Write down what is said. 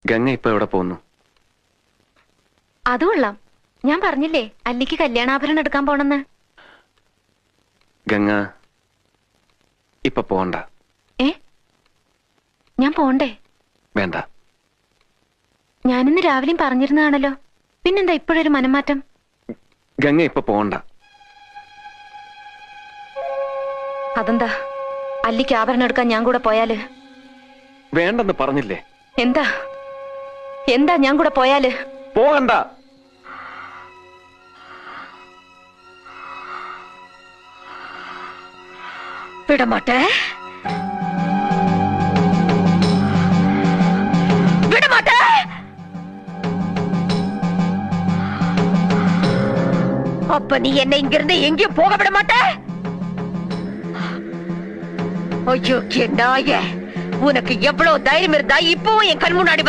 ഗംഗ ഇപ്പൊ എവിടെ പോകുന്നു? അത് കൊള്ളാം. ഞാൻ പറഞ്ഞില്ലേ അല്ലിക്ക് കല്യാണാഭരണം എടുക്കാൻ പോണെന്ന്. ഗംഗ ഇപ്പൊ പോണ്ട. ഞാൻ പോണ്ടേ? വേണ്ട. ഞാനിന്ന് രാവിലെയും പറഞ്ഞിരുന്നതാണല്ലോ, പിന്നെന്താ ഇപ്പോഴൊരു മനംമാറ്റം? ഗംഗ ഇപ്പൊ പോണ്ട. അതെന്താ? അല്ലിക്ക് ആഭരണം എടുക്കാൻ ഞാൻ കൂടെ പോയാല്? വേണ്ടെന്ന് പറഞ്ഞില്ലേ? എന്താ എന്താ ഞാൻ കൂടെ പോയാല്? പോകണ്ട. വിടമാട്ടെ, വിടമാട്ടെ. அப்ப நீ என்ன இங்கிருந்து எங்கேயும் போக விட மாட்ட? ஐயோ நாயே, உனக்கு எவ்வளவு தைரியம் இருந்தா இப்பவும் என் கண் முன்னாடி